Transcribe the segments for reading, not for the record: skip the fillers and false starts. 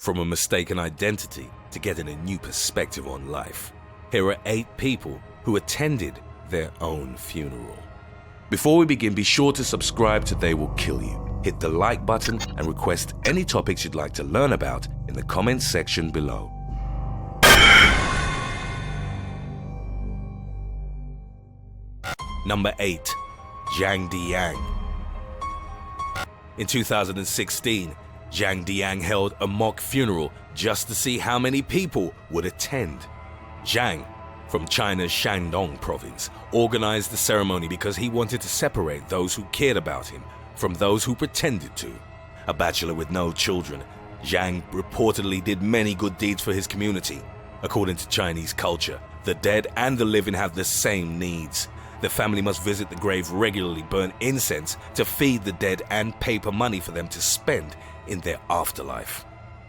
from a mistaken identity to getting a new perspective on life. Here are 8 people who attended their own funeral. Before we begin, be sure to subscribe to They Will Kill You. Hit the like button and request any topics you'd like to learn about in the comments section below. Number 8. Zhang Diyang. In 2016, Zhang Diyang held a mock funeral just to see how many people would attend. Zhang, from China's Shandong province, organized the ceremony because he wanted to separate those who cared about him from those who pretended to. A bachelor with no children, Zhang reportedly did many good deeds for his community. According to Chinese culture, the dead and the living have the same needs. The family must visit the grave regularly, burn incense to feed the dead, and paper money for them to spend in their afterlife.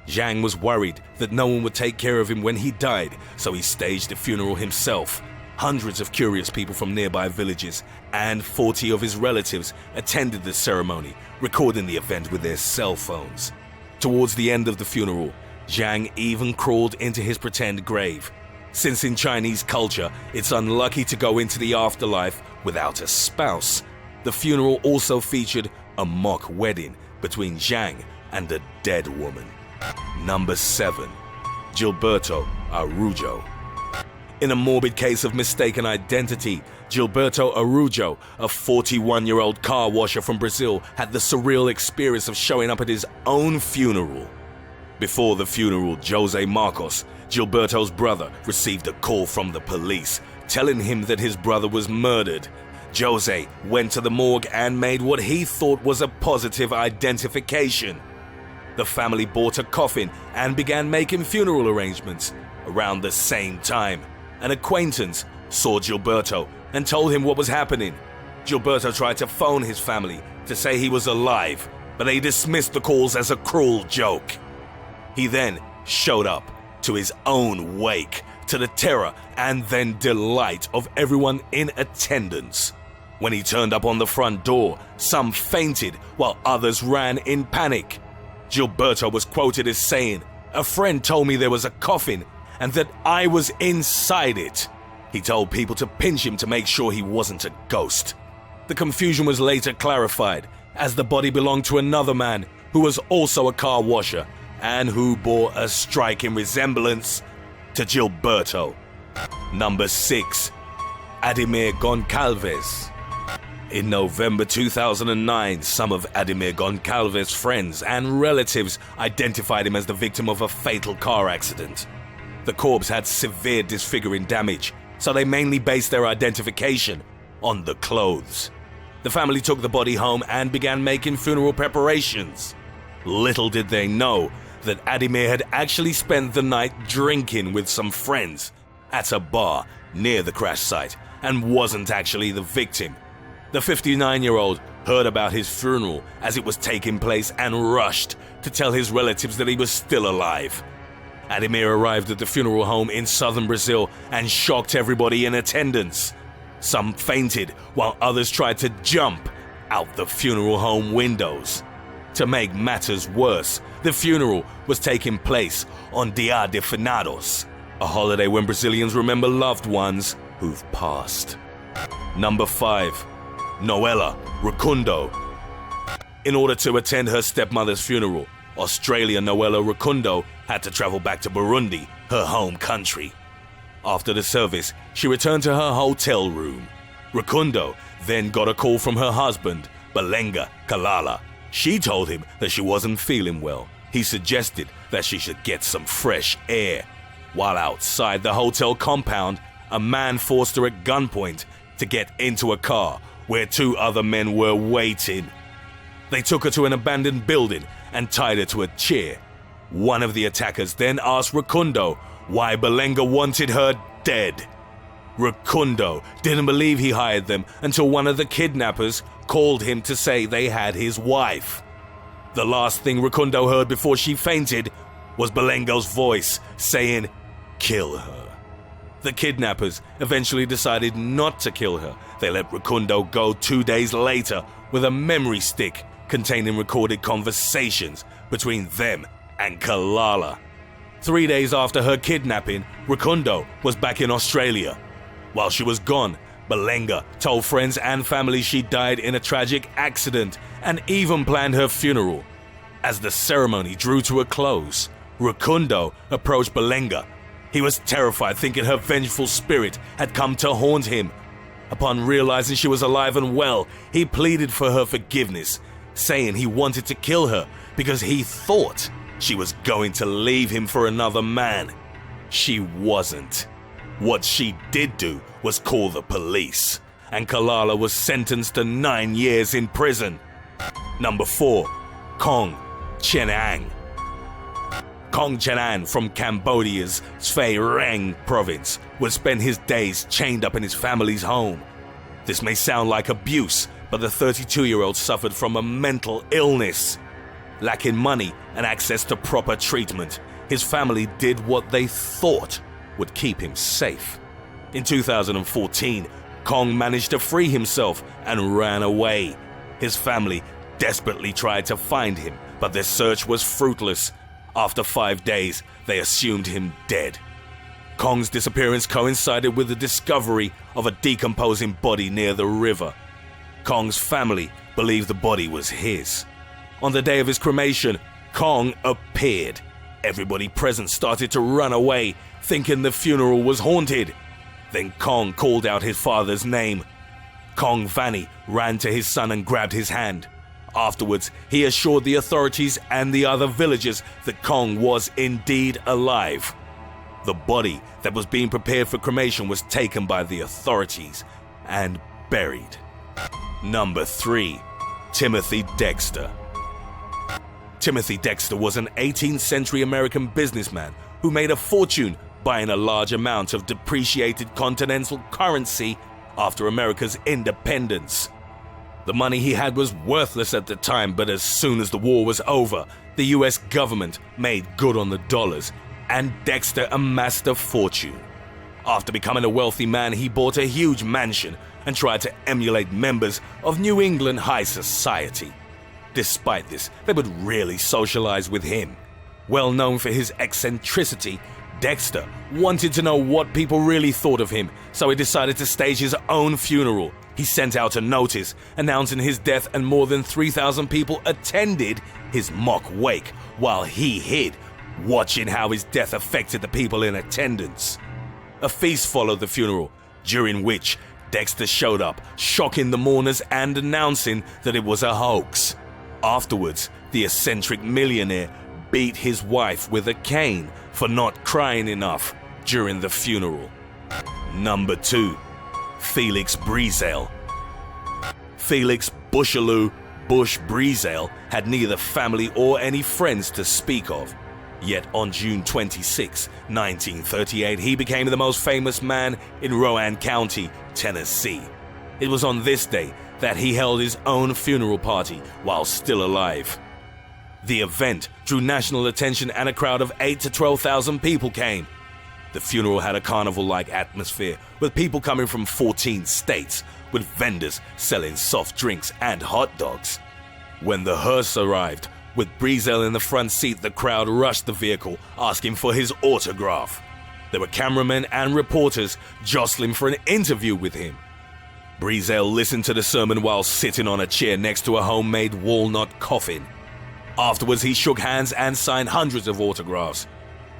Zhang was worried that no one would take care of him when he died, so he staged the funeral himself. Hundreds of curious people from nearby villages and 40 of his relatives attended the ceremony, recording the event with their cell phones. Towards the end of the funeral, Zhang even crawled into his pretend grave. Since in Chinese culture, it's unlucky to go into the afterlife without a spouse, the funeral also featured a mock wedding between Zhang and a dead woman. Number 7. Gilberto Arujo. In a morbid case of mistaken identity, Gilberto Arujo, a 41-year-old car washer from Brazil, had the surreal experience of showing up at his own funeral. Before the funeral, Jose Marcos, Gilberto's brother, received a call from the police telling him that his brother was murdered. Jose went to the morgue and made what he thought was a positive identification. The family bought a coffin and began making funeral arrangements. Around the same time, an acquaintance saw Gilberto and told him what was happening. Gilberto tried to phone his family to say he was alive, but they dismissed the calls as a cruel joke. He then showed up to his own wake, to the terror and then delight of everyone in attendance. When he turned up on the front door, some fainted while others ran in panic. Gilberto was quoted as saying, "A friend told me there was a coffin and that I was inside it." He told people to pinch him to make sure he wasn't a ghost. The confusion was later clarified, as the body belonged to another man who was also a car washer and who bore a striking resemblance to Gilberto. Number 6. Ademir Goncalves. In November 2009, some of Ademir Goncalves' friends and relatives identified him as the victim of a fatal car accident. The corpse had severe disfiguring damage, so they mainly based their identification on the clothes. The family took the body home and began making funeral preparations. Little did they know that Ademir had actually spent the night drinking with some friends at a bar near the crash site and wasn't actually the victim. The 59-year-old heard about his funeral as it was taking place and rushed to tell his relatives that he was still alive. Ademir arrived at the funeral home in southern Brazil and shocked everybody in attendance. Some fainted while others tried to jump out the funeral home windows. To make matters worse, the funeral was taking place on Dia de Finados, a holiday when Brazilians remember loved ones who've passed. Number 5. Noela Rukundo. In order to attend her stepmother's funeral, Australian Noela Rukundo had to travel back to Burundi, her home country. After the service, she returned to her hotel room. Rukundo then got a call from her husband, Balenga Kalala. She told him that she wasn't feeling well. He suggested that she should get some fresh air. While outside the hotel compound, a man forced her at gunpoint to get into a car where 2 other men were waiting. They took her to an abandoned building and tied her to a chair. One of the attackers then asked Rukundo why Balenga wanted her dead. Rukundo didn't believe he hired them until one of the kidnappers called him to say they had his wife. The last thing Rukundo heard before she fainted was Balenga's voice saying, "Kill her." The kidnappers eventually decided not to kill her. They let Rukundo go 2 days later with a memory stick containing recorded conversations between them and Kalala. 3 days after her kidnapping, Rukundo was back in Australia. While she was gone, Belenga told friends and family she died in a tragic accident and even planned her funeral. As the ceremony drew to a close, Rukundo approached Belenga. He was terrified, thinking her vengeful spirit had come to haunt him. Upon realizing she was alive and well, he pleaded for her forgiveness, saying he wanted to kill her because he thought she was going to leave him for another man. She wasn't. What she did do was call the police, and Kalala was sentenced to 9 years in prison. Number 4. Kong Chen Ang. Kong Chen An from Cambodia's Svay Rieng province would spend his days chained up in his family's home. This may sound like abuse, but the 32-year-old suffered from a mental illness. Lacking money and access to proper treatment, his family did what they thought would keep him safe. In 2014, Kong managed to free himself and ran away. His family desperately tried to find him, but their search was fruitless. After 5 days, they assumed him dead. Kong's disappearance coincided with the discovery of a decomposing body near the river. Kong's family believed the body was his. On the day of his cremation, Kong appeared. Everybody present started to run away, thinking the funeral was haunted. Then Kong called out his father's name. Kong Vanny ran to his son and grabbed his hand. Afterwards, he assured the authorities and the other villagers that Kong was indeed alive. The body that was being prepared for cremation was taken by the authorities and buried. Number 3. Timothy Dexter. Timothy Dexter was an 18th century American businessman who made a fortune buying a large amount of depreciated continental currency after America's independence. The money he had was worthless at the time, but as soon as the war was over, the US government made good on the dollars, and Dexter amassed a fortune. After becoming a wealthy man, he bought a huge mansion and tried to emulate members of New England high society. Despite this, they would rarely socialize with him. Well known for his eccentricity, Dexter wanted to know what people really thought of him, so he decided to stage his own funeral. He sent out a notice announcing his death, and more than 3,000 people attended his mock wake while he hid, watching how his death affected the people in attendance. A feast followed the funeral, during which Dexter showed up, shocking the mourners and announcing that it was a hoax. Afterwards, the eccentric millionaire beat his wife with a cane for not crying enough during the funeral. Number 2. Felix Breezel. Felix Bushaloo Bush Breezel had neither family or any friends to speak of. Yet on June 26, 1938, he became the most famous man in Rowan County, Tennessee. It was on this day that he held his own funeral party while still alive. The event drew national attention, and a crowd of 8,000 to 12,000 people came. The funeral had a carnival-like atmosphere, with people coming from 14 states, with vendors selling soft drinks and hot dogs. When the hearse arrived, with Breezel in the front seat, the crowd rushed the vehicle, asking for his autograph. There were cameramen and reporters jostling for an interview with him. Breezel listened to the sermon while sitting on a chair next to a homemade walnut coffin. Afterwards, he shook hands and signed hundreds of autographs.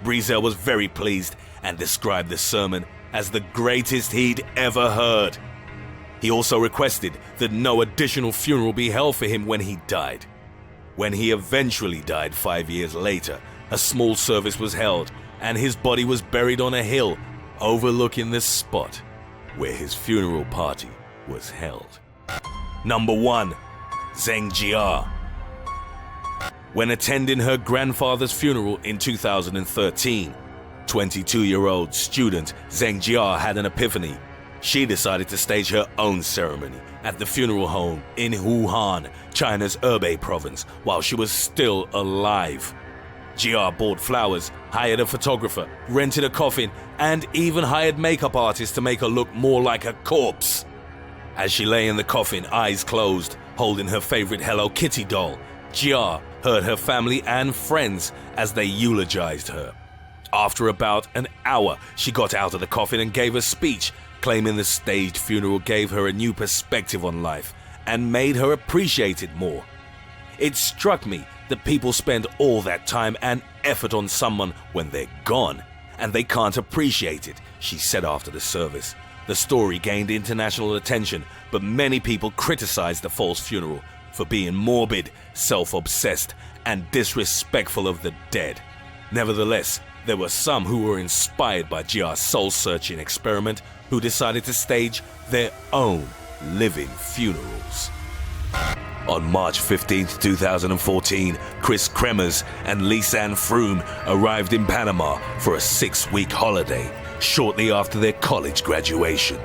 Breezel was very pleased and described the sermon as the greatest he'd ever heard. He also requested that no additional funeral be held for him when he died. When he eventually died 5 years later, a small service was held, and his body was buried on a hill overlooking the spot where his funeral party was held. Number 1. Zheng Jia. When attending her grandfather's funeral in 2013, 22-year-old student Zheng Jia had an epiphany. She decided to stage her own ceremony at the funeral home in Wuhan, China's Hebei province, while she was still alive. Jia bought flowers, hired a photographer, rented a coffin, and even hired makeup artists to make her look more like a corpse. As she lay in the coffin, eyes closed, holding her favorite Hello Kitty doll, Jia heard her family and friends as they eulogized her. After about an hour, she got out of the coffin and gave a speech, claiming the staged funeral gave her a new perspective on life and made her appreciate it more. It struck me that people spend all that time and effort on someone when they're gone, and they can't appreciate it, she said after the service. The story gained international attention, but many people criticized the false funeral for being morbid, self-obsessed, and disrespectful of the dead. Nevertheless, there were some who were inspired by Jia's soul-searching experiment who decided to stage their own living funerals. On March 15, 2014, Chris Kremers and Lisanne Froome arrived in Panama for a 6-week holiday shortly after their college graduation.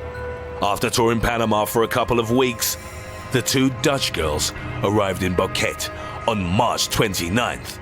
After touring Panama for a couple of weeks, the two Dutch girls arrived in Phuket on March 29th.